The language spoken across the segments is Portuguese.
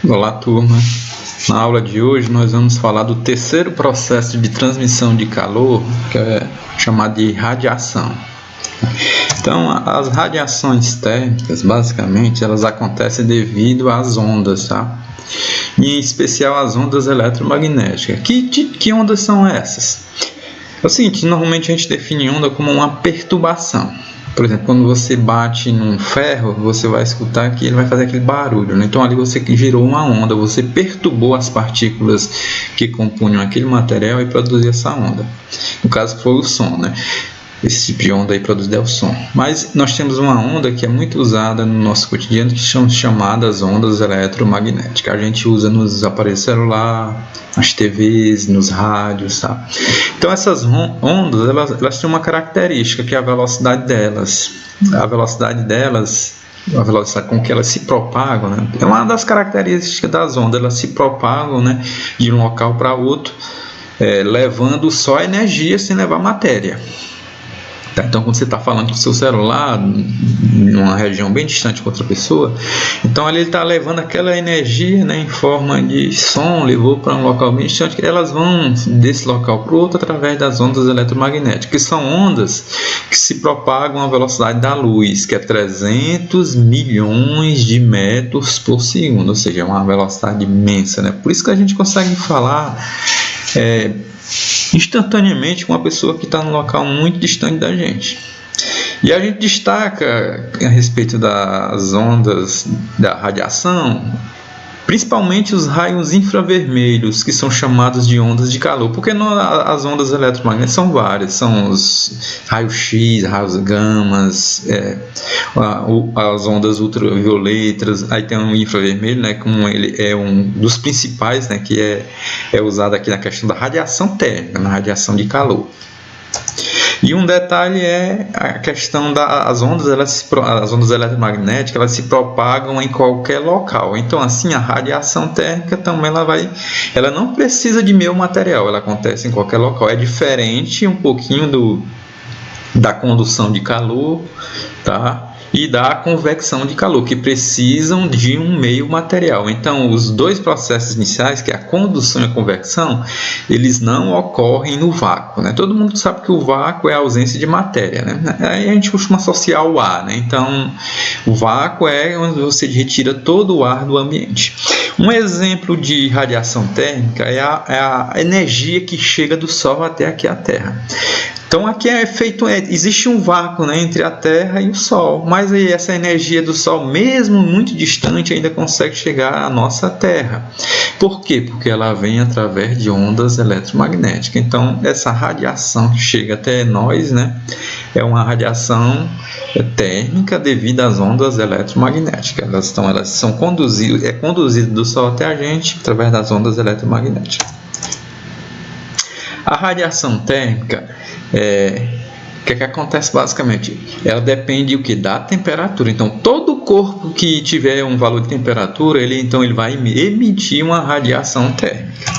Olá, turma. Na aula de hoje nós vamos falar do terceiro processo de transmissão de calor, que é chamado de radiação. Então, as radiações térmicas, basicamente, elas acontecem devido às ondas, tá? E em especial as ondas eletromagnéticas. Que ondas são essas? É o seguinte, normalmente a gente define onda como uma perturbação. Por exemplo, quando você bate num ferro, você vai escutar que ele vai fazer aquele barulho, né? Então ali você gerou uma onda, você perturbou as partículas que compunham aquele material e produziu essa onda. No caso foi o som, né? Esse tipo de onda aí produz o som. Mas nós temos uma onda que é muito usada no nosso cotidiano, que são chamadas ondas eletromagnéticas. A gente usa nos aparelhos celulares, nas TVs, nos rádios, tá? Então essas ondas, elas têm uma característica, que é a velocidade delas. A velocidade com que elas se propagam, né? É uma das características das ondas, elas se propagam, né, de um local para outro, levando só energia sem levar matéria. Tá, então, quando você está falando com o seu celular numa região bem distante com outra pessoa, então ali ele está levando aquela energia, né, em forma de som, levou para um local bem distante, elas vão desse local para o outro através das ondas eletromagnéticas, que são ondas que se propagam à velocidade da luz, que é 300 milhões de metros por segundo, ou seja, é uma velocidade imensa, né? Por isso que a gente consegue falar instantaneamente com uma pessoa que está num local muito distante da gente. E a gente destaca a respeito das ondas da radiação, principalmente os raios infravermelhos, que são chamados de ondas de calor, porque as ondas eletromagnéticas são várias, são os raios X, raios gamas, as ondas ultravioletas, aí tem o infravermelho, né, como ele é um dos principais, né, que é usado aqui na questão da radiação térmica, na radiação de calor. E um detalhe é a questão das ondas, as ondas eletromagnéticas, elas se propagam em qualquer local. Então, assim, a radiação térmica também ela não precisa de meio material, ela acontece em qualquer local. É diferente um pouquinho da condução de calor, tá? E da convecção de calor, que precisam de um meio material. Então, os dois processos iniciais, que é a condução e a convecção, eles não ocorrem no vácuo, né? Todo mundo sabe que o vácuo é a ausência de matéria, né? Aí a gente costuma associar o ar, né? Então, o vácuo é onde você retira todo o ar do ambiente. Um exemplo de radiação térmica é a energia que chega do Sol até aqui a Terra. Então aqui existe um vácuo, né, entre a Terra e o Sol, mas aí essa energia do Sol, mesmo muito distante, ainda consegue chegar à nossa Terra. Por quê? Porque ela vem através de ondas eletromagnéticas. Então essa radiação que chega até nós, né, é uma radiação térmica devido às ondas eletromagnéticas. Elas são conduzidas do Sol até a gente através das ondas eletromagnéticas. A radiação térmica, o que acontece basicamente? Ela depende da temperatura. Então, todo corpo que tiver um valor de temperatura, ele vai emitir uma radiação térmica.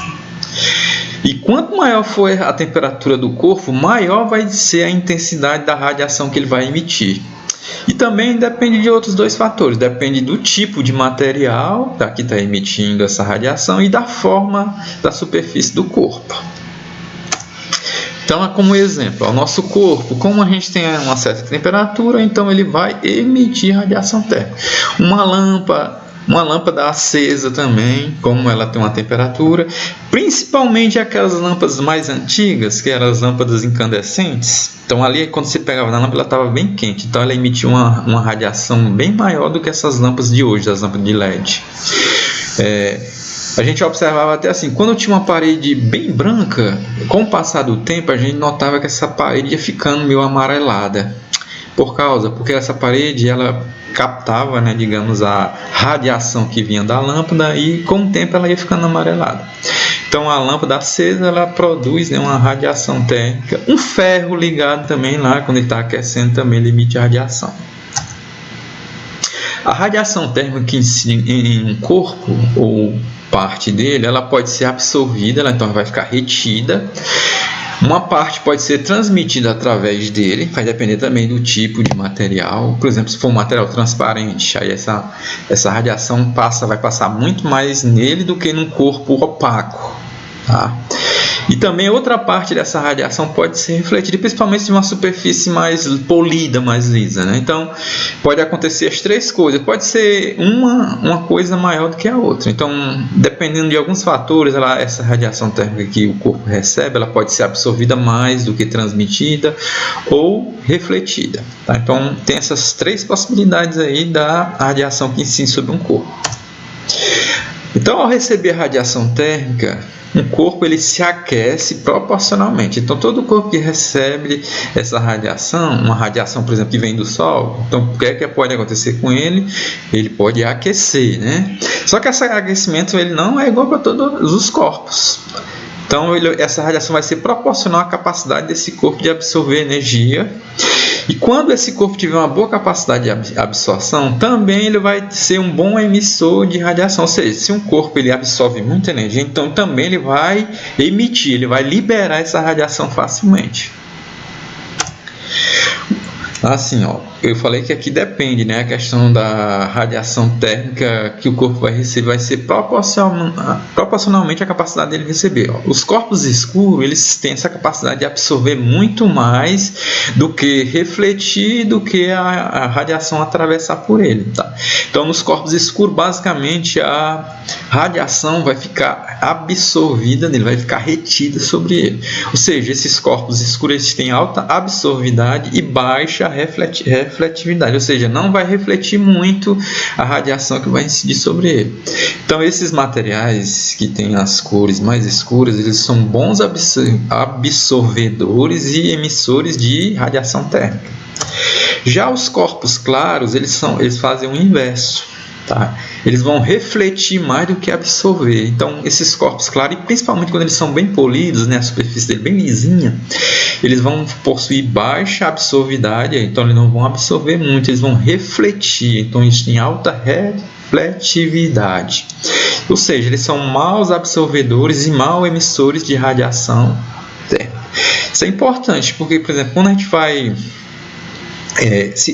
E quanto maior for a temperatura do corpo, maior vai ser a intensidade da radiação que ele vai emitir. E também depende de outros dois fatores, depende do tipo de material que está emitindo essa radiação e da forma da superfície do corpo. Então, como exemplo, o nosso corpo, como a gente tem uma certa temperatura, então ele vai emitir radiação térmica. Uma lâmpada acesa também, como ela tem uma temperatura, principalmente aquelas lâmpadas mais antigas, que eram as lâmpadas incandescentes. Então, ali, quando você pegava na lâmpada, ela estava bem quente, então ela emitia uma radiação bem maior do que essas lâmpadas de hoje, as lâmpadas de LED. A gente observava até assim, quando tinha uma parede bem branca, com o passar do tempo a gente notava que essa parede ia ficando meio amarelada. Porque essa parede ela captava, né, digamos, a radiação que vinha da lâmpada e com o tempo ela ia ficando amarelada. Então a lâmpada acesa ela produz, né, uma radiação térmica. Um ferro ligado também lá, quando ele está aquecendo, também ele emite radiação. A radiação térmica em um corpo ou parte dele, ela pode ser absorvida, então vai ficar retida, Uma parte pode ser transmitida através dele, vai depender também do tipo de material. Por exemplo, se for um material transparente, aí essa radiação vai passar muito mais nele do que num corpo opaco, tá? E também outra parte dessa radiação pode ser refletida, principalmente de uma superfície mais polida, mais lisa, né? Então, pode acontecer as três coisas. Pode ser uma coisa maior do que a outra. Então, dependendo de alguns fatores, essa radiação térmica que o corpo recebe, ela pode ser absorvida mais do que transmitida ou refletida, tá? Então, tem essas três possibilidades aí da radiação que incide sobre um corpo. Então, ao receber radiação térmica, o corpo ele se aquece proporcionalmente. Então, todo corpo que recebe essa radiação, uma radiação, por exemplo, que vem do Sol, então o que é que pode acontecer com ele? Ele pode aquecer, né? Só que esse aquecimento ele não é igual para todos os corpos. Então, essa radiação vai ser proporcional à capacidade desse corpo de absorver energia. E quando esse corpo tiver uma boa capacidade de absorção, também ele vai ser um bom emissor de radiação. Ou seja, se um corpo ele absorve muita energia, então também ele vai emitir, ele vai liberar essa radiação facilmente. Assim, eu falei que aqui depende, né? A questão da radiação térmica que o corpo vai receber vai ser proporcionalmente à capacidade dele receber. Os corpos escuros, eles têm essa capacidade de absorver muito mais do que refletir, do que a radiação atravessar por ele, tá? Então, nos corpos escuros, basicamente, a radiação vai ficar absorvida nele, vai ficar retida sobre ele. Ou seja, esses corpos escuros eles têm alta absorvidade e baixa refletividade, ou seja, não vai refletir muito a radiação que vai incidir sobre ele. Então, esses materiais que têm as cores mais escuras, eles são bons absorvedores e emissores de radiação térmica. Já os corpos claros, eles fazem o inverso. Tá? Eles vão refletir mais do que absorver. Então, esses corpos claros, e principalmente quando eles são bem polidos, né, a superfície dele bem lisinha, eles vão possuir baixa absorvidade, então eles não vão absorver muito, eles vão refletir, então eles têm alta refletividade. Ou seja, eles são maus absorvedores e maus emissores de radiação térmica. Isso é importante, porque, por exemplo, quando a gente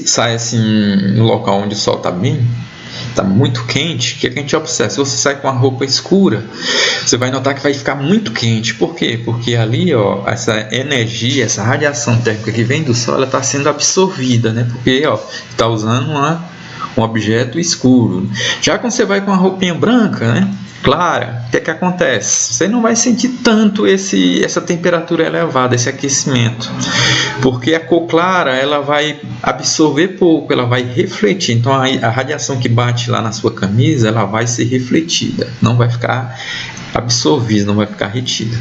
sai assim no local onde o sol está muito quente, o que a gente observa? Se você sai com a roupa escura, você vai notar que vai ficar muito quente. Por quê? Porque ali, essa energia, essa radiação térmica que vem do Sol, ela está sendo absorvida, né? Porque está usando um objeto escuro. Já quando você vai com a roupinha branca, né, clara, o que acontece? Você não vai sentir tanto essa temperatura elevada, esse aquecimento, porque a cor clara ela vai absorver pouco, ela vai refletir. Então a radiação que bate lá na sua camisa, ela vai ser refletida, não vai ficar absorvida, não vai ficar retida.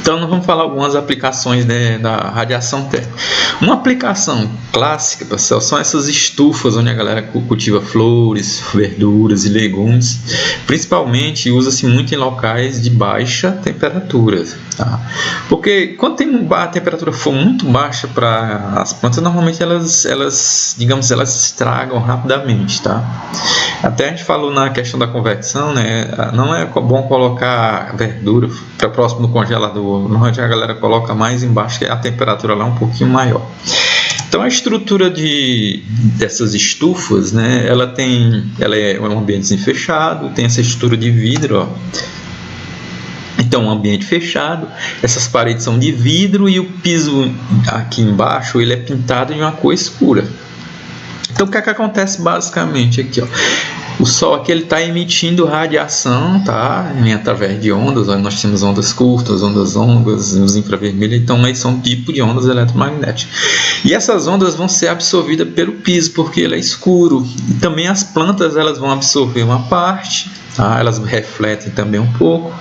Então, nós vamos falar algumas aplicações, né, da radiação térmica. Uma aplicação clássica, pessoal, são essas estufas onde a galera cultiva flores, verduras e legumes. Principalmente usa-se muito em locais de baixa temperatura, tá? Porque quando a temperatura for muito baixa para as plantas, normalmente elas estragam rapidamente, tá? Até a gente falou na questão da convecção, né? Não é bom colocar verdura para próximo do congelador. Normalmente a galera coloca mais embaixo, que a temperatura lá é um pouquinho maior. Então a estrutura dessas estufas, né? Ela é um ambiente fechado, tem essa estrutura de vidro, Então, um ambiente fechado, essas paredes são de vidro e o piso aqui embaixo ele é pintado de uma cor escura. Então, o que acontece basicamente aqui? O Sol aqui está emitindo radiação, tá? Através de ondas. Nós temos ondas curtas, ondas longas, os infravermelhos. Então, aí são tipo de ondas eletromagnéticas. E essas ondas vão ser absorvidas pelo piso, porque ele é escuro. E também as plantas elas vão absorver uma parte, tá? Elas refletem também um pouco.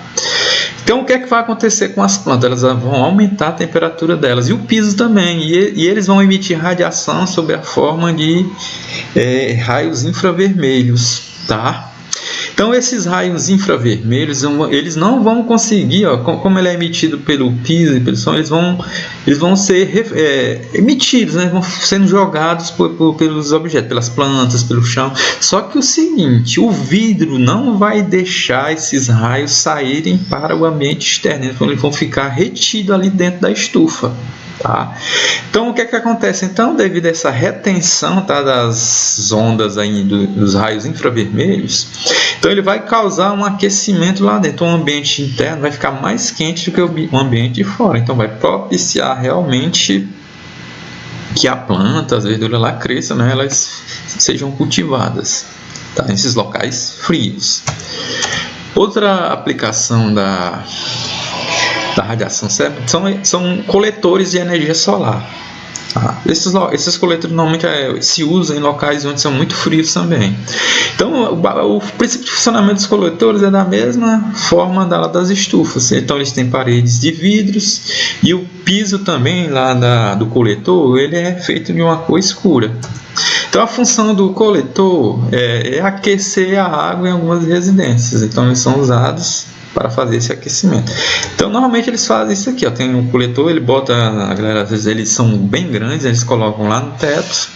Então, o que é que vai acontecer com as plantas? Elas vão aumentar a temperatura delas. E o piso também. E eles vão emitir radiação sob a forma de raios infravermelhos, tá? Então esses raios infravermelhos, eles não vão conseguir, ó, como ele é emitido pelo piso e pelo som, eles vão ser emitidos, né? Vão sendo jogados pelos objetos, pelas plantas, pelo chão. Só que o seguinte, o vidro não vai deixar esses raios saírem para o ambiente externo, eles vão ficar retidos ali dentro da estufa. Tá? Então o que acontece? Então, devido a essa retenção, tá, das ondas aí dos raios infravermelhos, então ele vai causar um aquecimento lá dentro. O ambiente interno vai ficar mais quente do que o ambiente de fora. Então vai propiciar realmente que a planta, as verduras lá cresçam, né, elas sejam cultivadas, tá, nesses locais frios. Outra aplicação da radiação são coletores de energia solar. Esses coletores normalmente se usam em locais onde são muito frios também. Então, o princípio de funcionamento dos coletores é da mesma forma das estufas. Então, eles têm paredes de vidros e o piso também lá do coletor, ele é feito de uma cor escura. Então, a função do coletor é aquecer a água em algumas residências. Então, eles são usados para fazer esse aquecimento. Então, normalmente eles fazem isso aqui, ó. Tem um coletor, ele bota, a galera, às vezes eles são bem grandes, eles colocam lá no teto,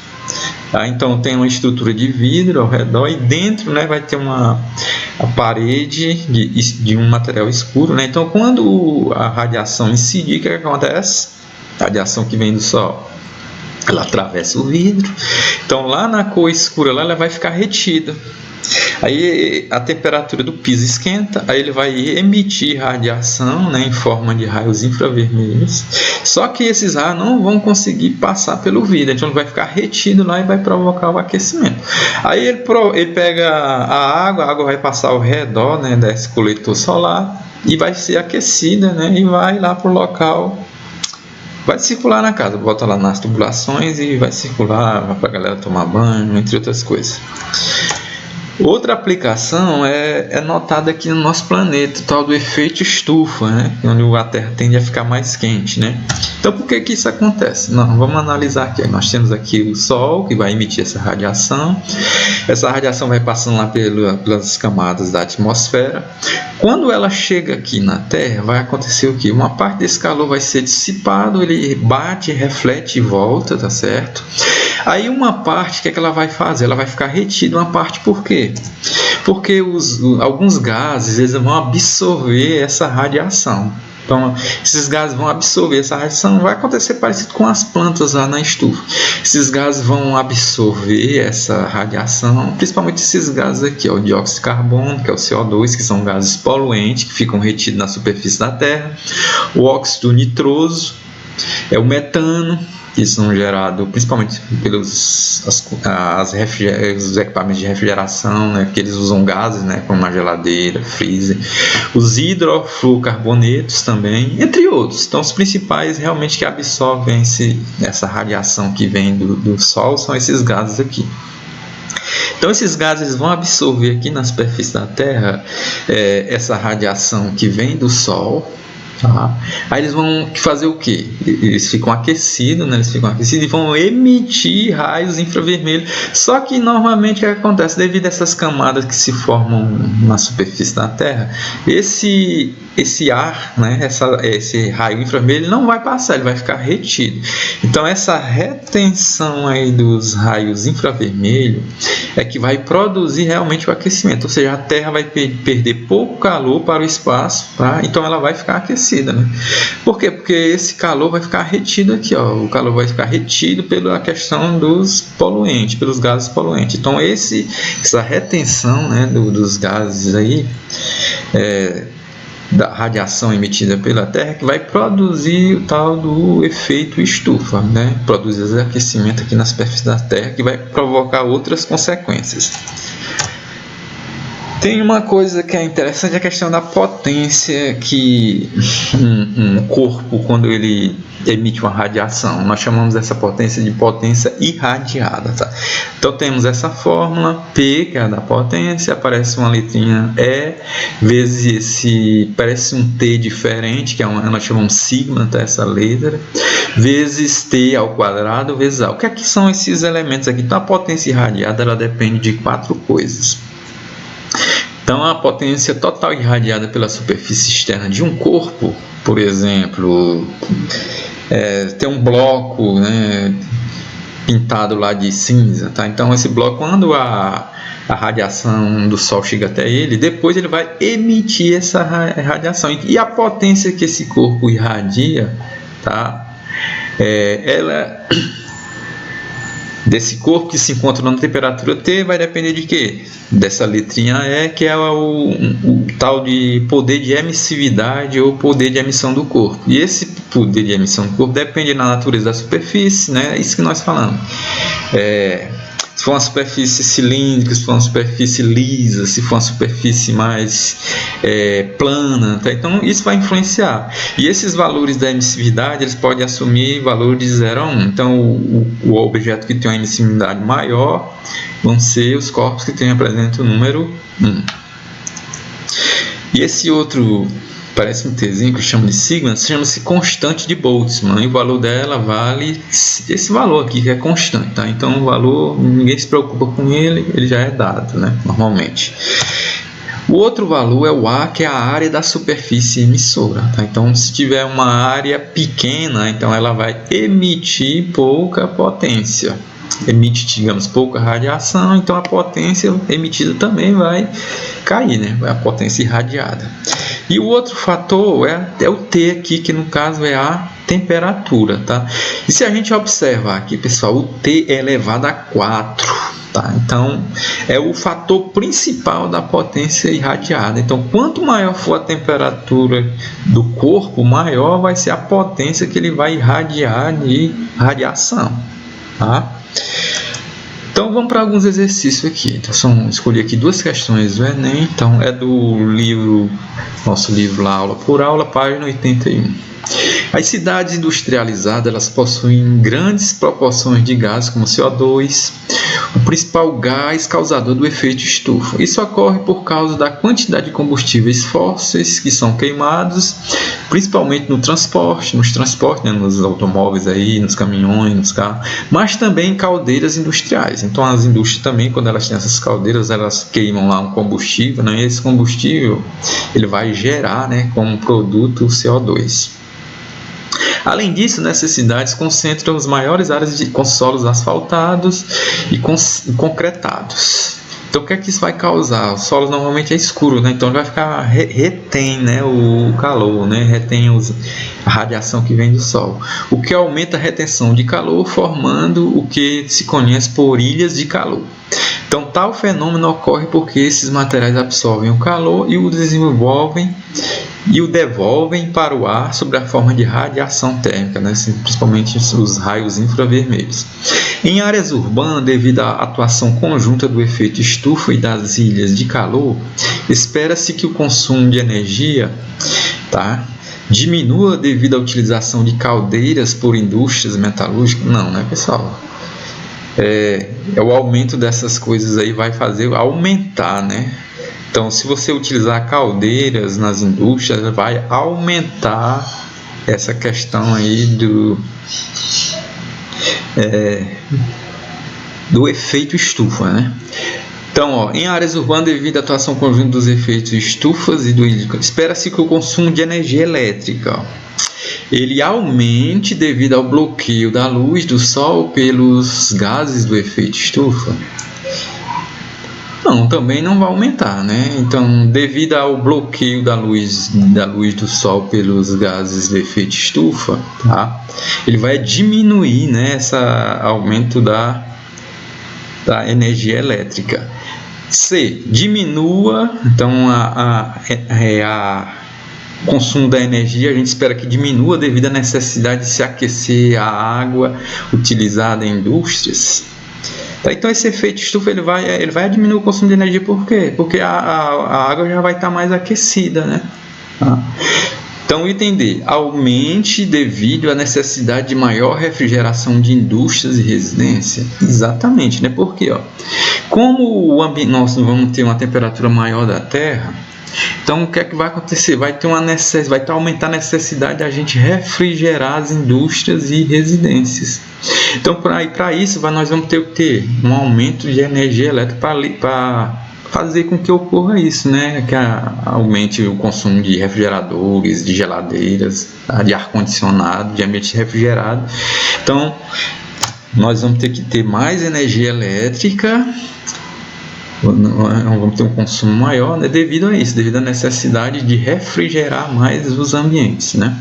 tá? Então tem uma estrutura de vidro ao redor e dentro, né, vai ter a parede de um material escuro, né? Então, quando a radiação incidir, o que acontece? A radiação que vem do sol, ela atravessa o vidro, então lá na cor escura lá, ela vai ficar retida. Aí a temperatura do piso esquenta, aí ele vai emitir radiação, né, em forma de raios infravermelhos. Só que esses raios não vão conseguir passar pelo vidro, então ele vai ficar retido lá e vai provocar o aquecimento. Aí ele pega a água vai passar ao redor, né, desse coletor solar e vai ser aquecida, né, e vai lá para o local. Vai circular na casa, bota lá nas tubulações e vai circular para a galera tomar banho, entre outras coisas. Outra aplicação é notada aqui no nosso planeta, o tal do efeito estufa, né? Onde a Terra tende a ficar mais quente, né? Então, por que isso acontece? Vamos analisar aqui. Nós temos aqui o Sol, que vai emitir essa radiação. Essa radiação vai passando lá pelas camadas da atmosfera. Quando ela chega aqui na Terra, vai acontecer o quê? Uma parte desse calor vai ser dissipado, ele bate, reflete e volta, tá certo? Aí uma parte, o que ela vai fazer? Ela vai ficar retida, uma parte por quê? Porque alguns gases, eles vão absorver essa radiação. Então, esses gases vão absorver essa radiação. Vai acontecer parecido com as plantas lá na estufa. Esses gases vão absorver essa radiação, principalmente esses gases aqui, ó, o dióxido de carbono, que é o CO2, que são gases poluentes, que ficam retidos na superfície da Terra. O óxido nitroso é o metano, que são gerados principalmente pelos os equipamentos de refrigeração, né, que eles usam gases, né, como uma geladeira, freezer, os hidrofluorocarbonetos também, entre outros. Então, os principais realmente que absorvem essa radiação que vem do Sol são esses gases aqui. Então, esses gases vão absorver aqui na superfície da Terra essa radiação que vem do Sol. Tá? Aí eles vão fazer o quê? Eles ficam aquecidos, né? E vão emitir raios infravermelhos. Só que normalmente o que acontece? Devido a essas camadas que se formam na superfície da Terra, esse ar, né? Esse raio infravermelho não vai passar, ele vai ficar retido. Então essa retenção aí dos raios infravermelhos é que vai produzir realmente o aquecimento. Ou seja, a Terra vai perder pouco calor para o espaço, tá? Então ela vai ficar aquecida. Né? Por quê? Porque esse calor vai ficar retido aqui, ó. O calor vai ficar retido pela questão dos poluentes, pelos gases poluentes. Então essa retenção, né, dos gases aí, da radiação emitida pela Terra, que vai produzir o tal do efeito estufa, né? Produzir aquecimento aqui na superfície da Terra, que vai provocar outras consequências. Tem uma coisa que é interessante, a questão da potência que um corpo, quando ele emite uma radiação, nós chamamos essa potência de potência irradiada. Tá? Então temos essa fórmula, P, que é a da potência, aparece uma letrinha E, vezes parece um T diferente, que nós chamamos sigma, tá? Essa letra, vezes T ao quadrado, vezes A. O que é que são esses elementos aqui? Então a potência irradiada, ela depende de 4 coisas. Então, a potência total irradiada pela superfície externa de um corpo, por exemplo, tem um bloco, né, pintado lá de cinza, tá? Então, esse bloco, quando a radiação do Sol chega até ele, depois ele vai emitir essa radiação. E a potência que esse corpo irradia, tá? Ela desse corpo que se encontra na temperatura T vai depender de quê? Dessa letrinha E, que é o tal de poder de emissividade ou poder de emissão do corpo. E esse poder de emissão do corpo depende da natureza da superfície, né? É isso que nós falamos. Se for uma superfície cilíndrica, se for uma superfície lisa, se for uma superfície mais plana, tá? Então isso vai influenciar. E esses valores da emissividade, eles podem assumir valores de 0 a 1. Então o objeto que tem uma emissividade maior vão ser os corpos que têm apresenta o número 1. E esse outro, parece um Tzinho que chama de sigma, chama-se constante de Boltzmann, e o valor dela vale esse valor aqui, que é constante, tá? Então o valor, ninguém se preocupa com ele, ele já é dado, né? Normalmente. O outro valor é o A, que é a área da superfície emissora, tá? Então, se tiver uma área pequena, então ela vai emitir pouca potência. Emite, digamos, pouca radiação, então a potência emitida também vai cair, né? A potência irradiada. E o outro fator é o T aqui, que no caso é a temperatura, tá? E se a gente observar aqui, pessoal, o T é elevado a 4, tá? Então, é o fator principal da potência irradiada. Então, quanto maior for a temperatura do corpo, maior vai ser a potência que ele vai irradiar de radiação, tá? Então vamos para alguns exercícios aqui. Então, escolhi aqui 2 questões do Enem. Então é do livro, nosso livro lá, Aula por Aula, página 81. As cidades industrializadas, elas possuem grandes proporções de gases como CO2, o principal gás causador do efeito estufa. Isso ocorre por causa da quantidade de combustíveis fósseis que são queimados, principalmente no transporte, né, nos automóveis aí, nos caminhões, nos carros, mas também em caldeiras industriais. Então as indústrias também, quando elas têm essas caldeiras, elas queimam lá um combustível, né, e esse combustível ele vai gerar, né, como produto o CO2. Além disso, nessas cidades concentram as maiores áreas com solos asfaltados e concretados. Então, o que é que isso vai causar? O solo normalmente é escuro, né? Então, ele vai ficar retém, né, o calor, né? Retém a radiação que vem do sol. O que aumenta a retenção de calor, formando o que se conhece por ilhas de calor. Então, tal fenômeno ocorre porque esses materiais absorvem o calor e o desenvolvem e o devolvem para o ar sob a forma de radiação térmica, né? Principalmente os raios infravermelhos. Em áreas urbanas, devido à atuação conjunta do efeito estufa e das ilhas de calor, espera-se que o consumo de energia, tá, diminua devido à utilização de caldeiras por indústrias metalúrgicas. Não, né, pessoal? O aumento dessas coisas aí vai fazer aumentar, né? Então, se você utilizar caldeiras nas indústrias, vai aumentar essa questão aí do efeito estufa, né? Então, em áreas urbanas, devido à atuação conjunta dos efeitos estufas e do espera-se que o consumo de energia elétrica ele aumente devido ao bloqueio da luz do sol pelos gases do efeito estufa. Não, também não vai aumentar, né? Então, devido ao bloqueio da luz do sol pelos gases do efeito estufa, tá? Ele vai diminuir, né, esse aumento da energia elétrica. C, diminua, então o consumo da energia, a gente espera que diminua devido à necessidade de se aquecer a água utilizada em indústrias. Tá, então esse efeito estufa ele vai diminuir o consumo de energia. Por quê? Porque a água já vai estar mais aquecida, né? Então, item D, aumente devido à necessidade de maior refrigeração de indústrias e residência. Exatamente, né? Porque, como nós vamos ter uma temperatura maior da Terra, então o que é que vai acontecer? Vai aumentar a necessidade da gente refrigerar as indústrias e residências. Então, para isso, nós vamos ter um aumento de energia elétrica para fazer com que ocorra isso, né? Que aumente o consumo de refrigeradores, de geladeiras, de ar-condicionado, de ambiente refrigerado. Então, nós vamos ter que ter mais energia elétrica, vamos ter um consumo maior, né? Devido a isso, devido à necessidade de refrigerar mais os ambientes, né?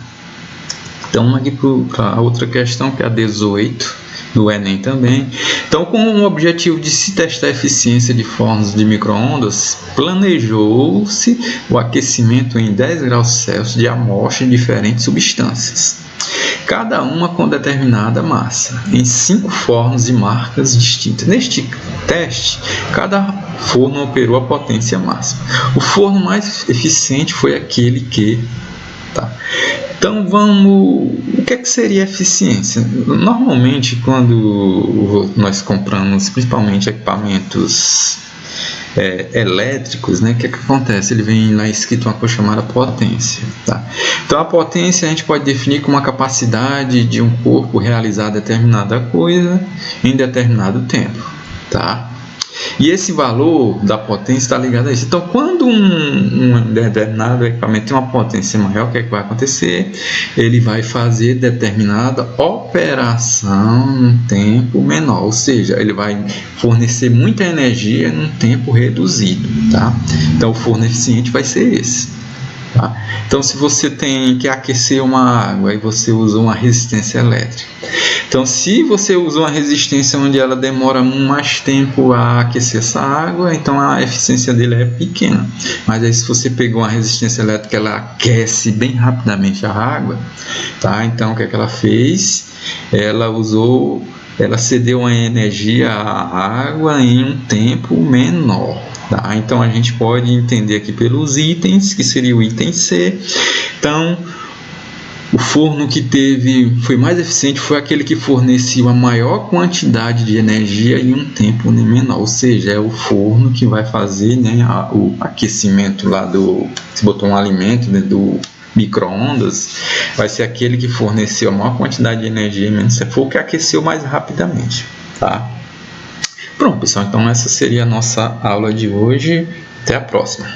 Então, aqui para a outra questão, que é a 18, do Enem também. Então, com o objetivo de se testar a eficiência de fornos de micro-ondas, planejou-se o aquecimento em 10 graus Celsius de amostras de diferentes substâncias, cada uma com determinada massa, em 5 fornos de marcas distintas. Neste teste, cada forno operou a potência máxima. O forno mais eficiente foi aquele que... Então, o que seria eficiência? Normalmente, quando nós compramos principalmente equipamentos elétricos, né, o que acontece? Ele vem lá escrito uma coisa chamada potência. Tá? Então, a potência a gente pode definir como a capacidade de um corpo realizar determinada coisa em determinado tempo. Tá? E esse valor da potência está ligado a isso. Então, quando um determinado equipamento tem uma potência maior, o que é que vai acontecer? Ele vai fazer determinada operação num tempo menor, ou seja, ele vai fornecer muita energia num tempo reduzido. Tá? Então, o forno eficiente vai ser esse. Tá? Então, se você tem que aquecer uma água e você usa uma resistência elétrica, então se você usa uma resistência onde ela demora mais tempo a aquecer essa água, então a eficiência dele é pequena. Mas aí, se você pegou uma resistência elétrica, ela aquece bem rapidamente a água, tá? Então o que é que ela fez? Ela cedeu uma energia à água em um tempo menor. Tá? Então a gente pode entender aqui pelos itens, que seria o item C. Então, o forno que foi mais eficiente foi aquele que forneceu a maior quantidade de energia em um tempo menor, ou seja, é o forno que vai fazer, né, o aquecimento lá se botou um alimento dentro do micro-ondas, vai ser aquele que forneceu a maior quantidade de energia em menos tempo, foi o que aqueceu mais rapidamente. Tá? Pronto, pessoal, então essa seria a nossa aula de hoje. Até a próxima.